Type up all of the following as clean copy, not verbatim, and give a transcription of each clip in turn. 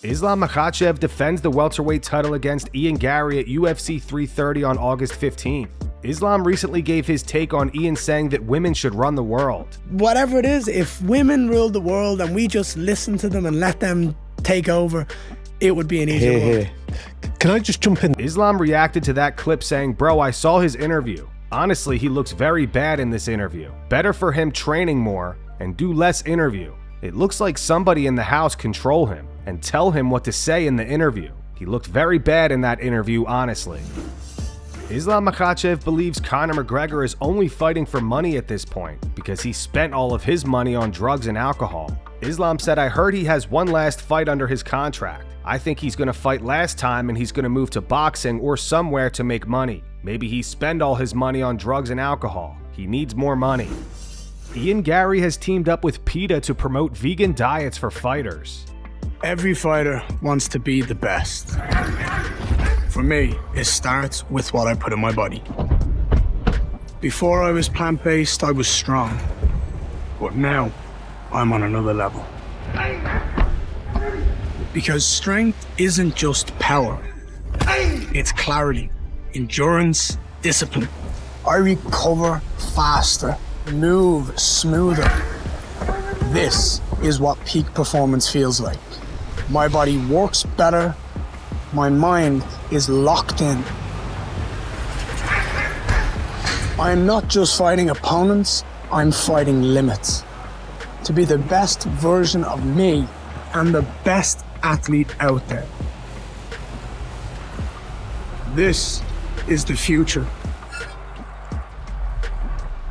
Islam Makhachev defends the welterweight title against Ian Garry at UFC 330 on August 15th. Islam recently gave his take on Ian saying that women should run the world. Whatever it is, if women ruled the world and we just listen to them and let them take over, it would be an easier world. Can I just jump in? Islam reacted to that clip saying, "Bro, I saw his interview. Honestly, he looks very bad in this interview. Better for him training more and do less interview. It looks like somebody in the house control him and tell him what to say in the interview. He looked very bad in that interview, honestly." Islam Makhachev believes Conor McGregor is only fighting for money at this point because he spent all of his money on drugs and alcohol. Islam said, "I heard he has one last fight under his contract. I think he's going to fight last time and he's going to move to boxing or somewhere to make money. Maybe he spent all his money on drugs and alcohol. He needs more money." Ian Garry has teamed up with PETA to promote vegan diets for fighters. Every fighter wants to be the best. For me, it starts with what I put in my body. Before I was plant-based, I was strong. But now, I'm on another level. Because strength isn't just power. It's clarity, endurance, discipline. I recover faster, move smoother. This is what peak performance feels like. My body works better. My mind is locked in. I'm not just fighting opponents, I'm fighting limits. To be the best version of me and the best athlete out there. This is the future.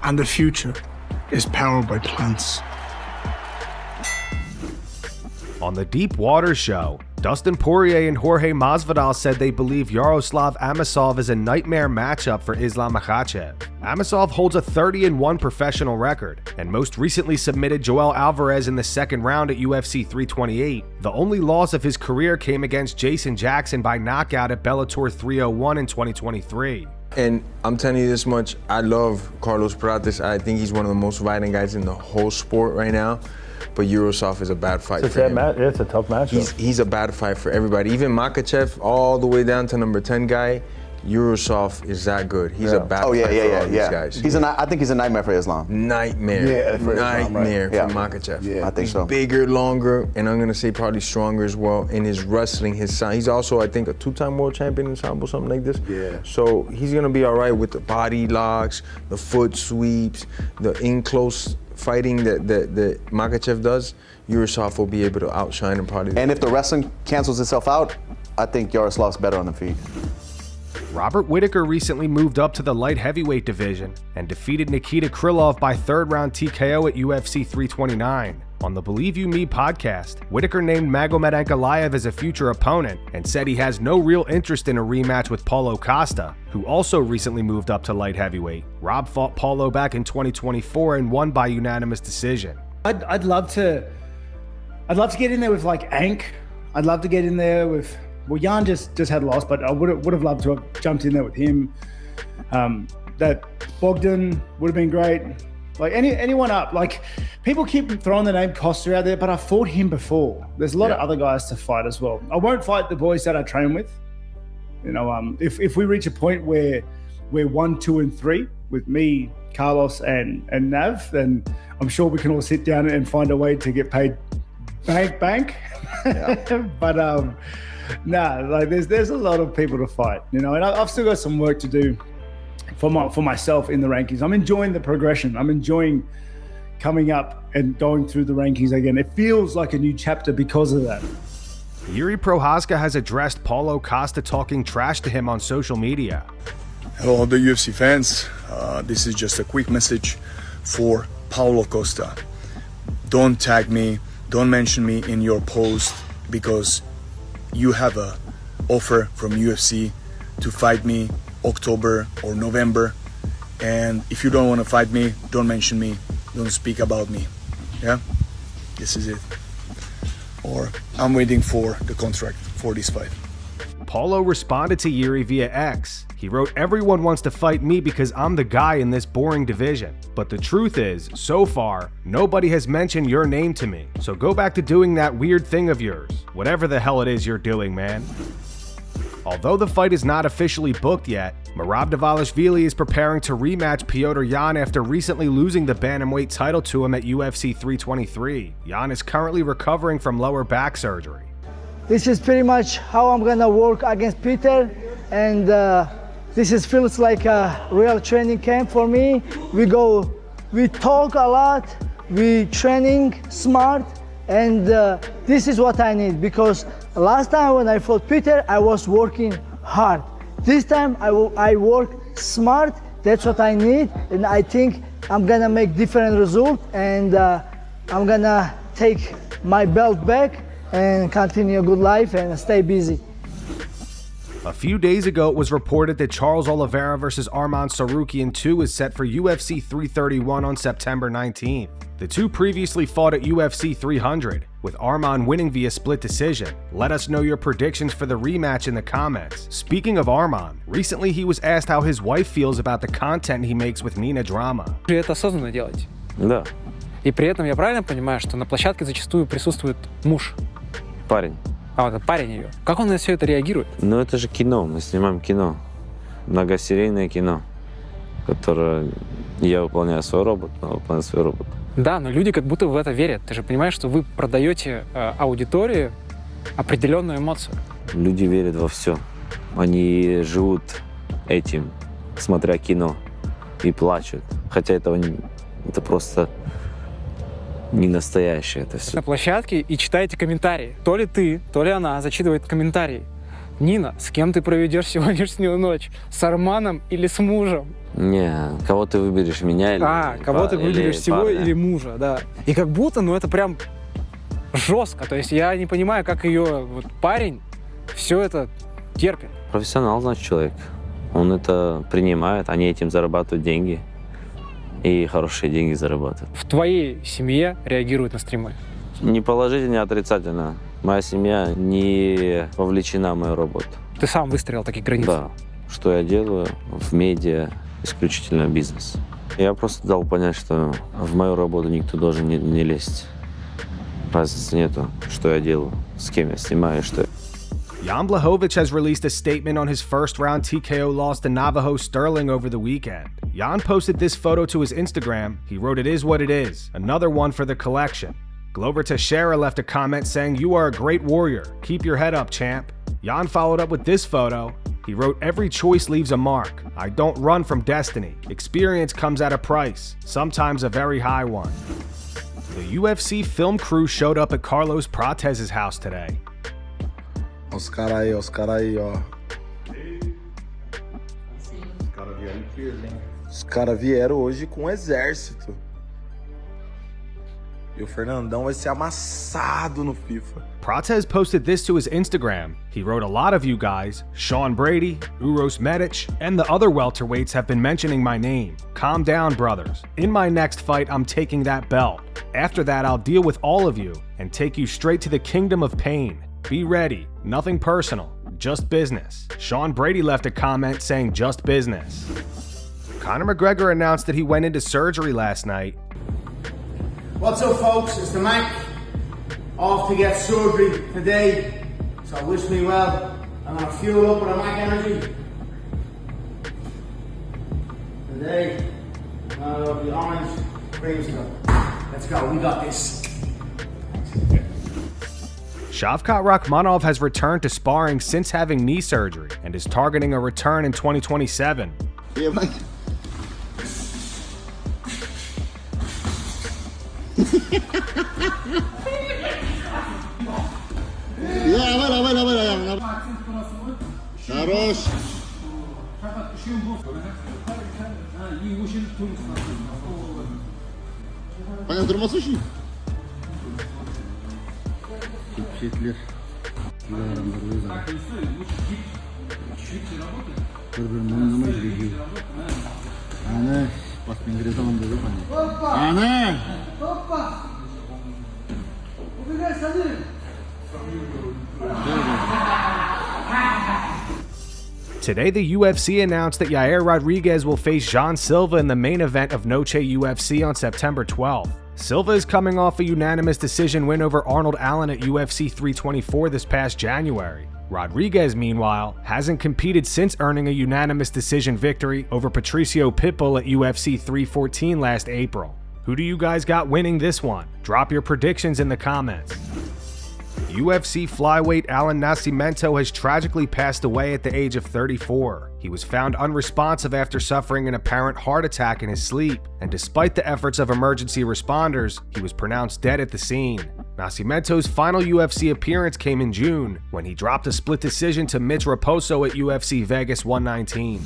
And the future is powered by plants. On the Deep Water Show, Dustin Poirier and Jorge Masvidal said they believe Yaroslav Amosov is a nightmare matchup for Islam Makhachev. Amosov holds a 30-1 professional record, and most recently submitted Joel Alvarez in the second round at UFC 328. The only loss of his career came against Jason Jackson by knockout at Bellator 301 in 2023. And I'm telling you this much, I love Carlos Prates. I think he's one of the most violent guys in the whole sport right now. But Yaroslav is a bad fight for him. It's a tough matchup. He's a bad fight for everybody. Even Makhachev, all the way down to number 10 guy, Yaroslav is that good. He's a bad fight for all these guys. I think he's a nightmare for Islam. Nightmare. For Islam, nightmare right? for Makhachev. Yeah, I think so. Bigger, longer, and I'm going to say probably stronger as well in his wrestling, his sound. He's also, I think, a two-time world champion in sambo, something like this. Yeah. So he's going to be all right with the body locks, the foot sweeps, the in-close fighting that Makhachev does. Yaroslav will be able to outshine him probably. And if the wrestling cancels itself out, I think Yaroslav's better on the feet. Robert Whittaker recently moved up to the light heavyweight division and defeated Nikita Krylov by third-round TKO at UFC 329. On the Believe You Me podcast, Whittaker named Magomed Ankalaev as a future opponent and said he has no real interest in a rematch with Paulo Costa, who also recently moved up to light heavyweight. Rob fought Paulo back in 2024 and won by unanimous decision. I'd love to get in there with like Ank. I'd love to get in there with, well, Yan just had a loss, but I would have loved to have jumped in there with him. That Bogdan would have been great. Like anyone up. Like people keep throwing the name Costa out there, but I fought him before. There's a lot of other guys to fight as well. I won't fight the boys that I train with. You know, if we reach a point where we're 1, 2, and 3 with me, Carlos, and Nav, then I'm sure we can all sit down and find a way to get paid bank. Yeah. But like there's a lot of people to fight, you know, and I've still got some work to do for myself in the rankings. I'm enjoying the progression. I'm enjoying coming up and going through the rankings again. It feels like a new chapter because of that. Jiri Prochazka has addressed Paulo Costa talking trash to him on social media. Hello, the UFC fans. This is just a quick message for Paulo Costa. Don't tag me, don't mention me in your post because you have a offer from UFC to fight me October or November, and if you don't want to fight me, don't mention me, don't speak about me. Yeah, this is it. Or I'm waiting for the contract for this fight. Paulo responded to Jiri via X. He wrote, "Everyone wants to fight me because I'm the guy in this boring division. But the truth is, so far, nobody has mentioned your name to me. So go back to doing that weird thing of yours. Whatever the hell it is you're doing, man. Although the fight is not officially booked yet, Merab Dvalishvili is preparing to rematch Petr Yan after recently losing the bantamweight title to him at UFC 323. Yan is currently recovering from lower back surgery. This is pretty much how I'm gonna work against Peter, and feels like a real training camp for me. We talk a lot, we training smart, and this is what I need, because last time when I fought Peter, I was working hard. This time I work smart, that's what I need, and I think I'm gonna make different results, and I'm gonna take my belt back and continue a good life and stay busy. A few days ago, it was reported that Charles Oliveira vs. Arman Tsarukyan 2 is set for UFC 331 on September 19th. The two previously fought at UFC 300, with Arman winning via split decision. Let us know your predictions for the rematch in the comments. Speaking of Arman, recently he was asked how his wife feels about the content he makes with Nina Drama. Это осознанно делаете? Да. И при этом я правильно понимаю, что на площадке зачастую присутствует муж? Парень. А вот этот парень ее. Как он на все это реагирует? Ну это же кино, мы снимаем кино. Многосерийное кино, которое я выполняю свою работу, она выполняет свою работу. Да, но люди как будто в это верят. Ты же понимаешь, что вы продаете аудитории определенную эмоцию. Люди верят во все. Они живут этим, смотря кино, и плачут. Хотя это просто не настоящее это все. На площадке и читаете комментарии. То ли ты, то ли она зачитывает комментарии. Нина, с кем ты проведешь сегодняшнюю ночь? С Арманом или с мужем? Не, кого ты выберешь, меня или кого ты выберешь, всего парня. или мужа, да. И как будто, это прям жестко. То есть я не понимаю, как ее парень все это терпит. Профессионал, значит, человек. Он это принимает, они этим зарабатывают деньги. И хорошие деньги зарабатывают. В твоей семье реагируют на стримы? Не положительно, не отрицательно. Моя семья не вовлечена в мою работу. Ты сам выстроил такие границы? Да. Что я делаю в медиа, исключительно бизнес. Я просто дал понять, что в мою работу никто должен не лезть. Разницы нету, что я делаю, с кем я снимаю и что. Jan Blachowicz has released a statement on his first-round TKO loss to Navajo Stirling over the weekend. Jan posted this photo to his Instagram. He wrote, "It is what it is. Another one for the collection." Glover Teixeira left a comment saying, "You are a great warrior. Keep your head up, champ." Jan followed up with this photo. He wrote, "Every choice leaves a mark. I don't run from destiny. Experience comes at a price, sometimes a very high one." The UFC film crew showed up at Carlos Prates' house today. Os caras aí, ó. Os caras vieram hoje com um exército. E o Fernandão vai ser amassado no FIFA. Prates posted this to his Instagram. He wrote, "A lot of you guys, Sean Brady, Uros Medic, and the other welterweights have been mentioning my name. Calm down, brothers. In my next fight, I'm taking that belt. After that, I'll deal with all of you and take you straight to the kingdom of pain. Be ready. Nothing personal. Just business." Sean Brady left a comment saying just business. Conor McGregor announced that he went into surgery last night. What's up, folks? It's the Mac. Off to get surgery today. So wish me well. I'm gonna fuel up with a Mac energy. Today, the orange creamsicle. Let's go. We got this. Shavkat Rakhmonov has returned to sparring since having knee surgery and is targeting a return in 2027. Yeah, Mike. Хорош. Понятно, durmasın. Şekiller. Birbirine oynamaya gidiyor. Anne, bak İngiliz zaman dedi bana. Anne! Hoppa! Bu biraz sanırım. Today, the UFC announced that Yair Rodriguez will face Jean Silva in the main event of Noche UFC on September 12th. Silva is coming off a unanimous decision win over Arnold Allen at UFC 324 this past January. Rodriguez, meanwhile, hasn't competed since earning a unanimous decision victory over Patricio Pitbull at UFC 314 last April. Who do you guys got winning this one? Drop your predictions in the comments. UFC flyweight Allan Nascimento has tragically passed away at the age of 34. He was found unresponsive after suffering an apparent heart attack in his sleep, and despite the efforts of emergency responders, he was pronounced dead at the scene. Nascimento's final UFC appearance came in June, when he dropped a split decision to Mitch Raposo at UFC Vegas 119.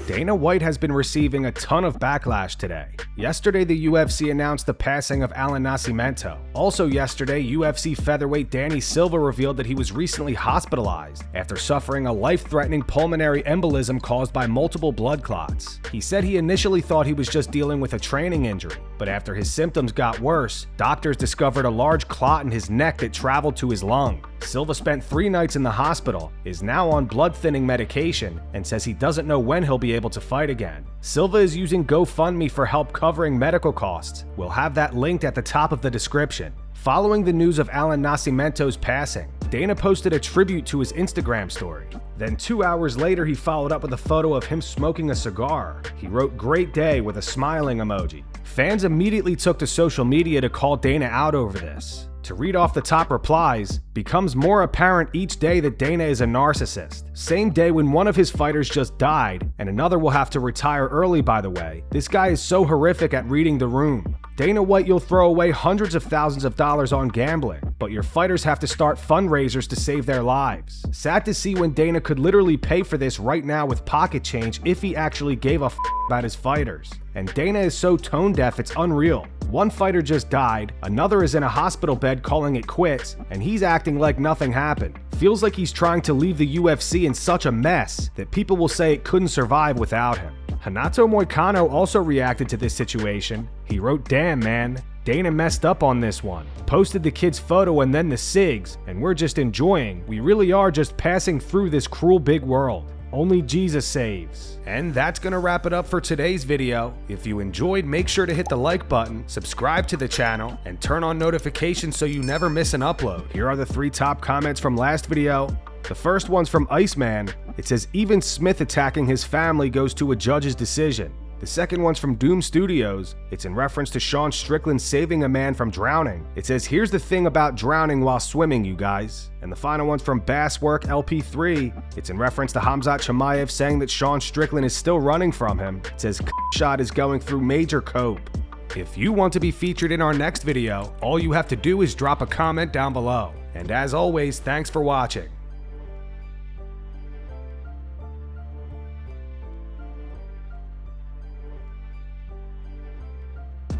Dana White has been receiving a ton of backlash today. Yesterday, the UFC announced the passing of Allan Nascimento. Also yesterday, UFC featherweight Danny Silva revealed that he was recently hospitalized after suffering a life-threatening pulmonary embolism caused by multiple blood clots. He said he initially thought he was just dealing with a training injury, but after his symptoms got worse, doctors discovered a large clot in his neck that traveled to his lung. Silva spent 3 nights in the hospital, is now on blood-thinning medication, and says he doesn't know when he'll be able to fight again. Silva is using GoFundMe for help covering medical costs. We'll have that linked at the top of the description. Following the news of Allan Nascimento's passing, Dana posted a tribute to his Instagram story. Then 2 hours later, he followed up with a photo of him smoking a cigar. He wrote "Great day" with a smiling emoji. Fans immediately took to social media to call Dana out over this. To read off the top replies, becomes more apparent each day that Dana is a narcissist. Same day when one of his fighters just died, and another will have to retire early, by the way. This guy is so horrific at reading the room. Dana White, you'll throw away hundreds of thousands of dollars on gambling, but your fighters have to start fundraisers to save their lives. Sad to see when Dana could literally pay for this right now with pocket change if he actually gave a f about his fighters. And Dana is so tone deaf, it's unreal. One fighter just died, another is in a hospital bed calling it quits, and he's acting like nothing happened. Feels like he's trying to leave the UFC in such a mess that people will say it couldn't survive without him. Hanato Moicano also reacted to this situation. He wrote, "Damn, man, Dana messed up on this one. Posted the kid's photo and then the SIGs, and we're just enjoying. We really are just passing through this cruel big world. Only Jesus saves." And that's gonna wrap it up for today's video. If you enjoyed, make sure to hit the like button, subscribe to the channel, and turn on notifications so you never miss an upload. Here are the 3 top comments from last video. The first one's from Iceman. It says, "Even Smith attacking his family goes to a judge's decision." The second one's from Doom Studios. It's in reference to Sean Strickland saving a man from drowning. It says, "Here's the thing about drowning while swimming, you guys." And the final one's from Basswork LP3. It's in reference to Khamzat Chimaev saying that Sean Strickland is still running from him. It says, "Shot is going through major cope." If you want to be featured in our next video, all you have to do is drop a comment down below. And as always, thanks for watching.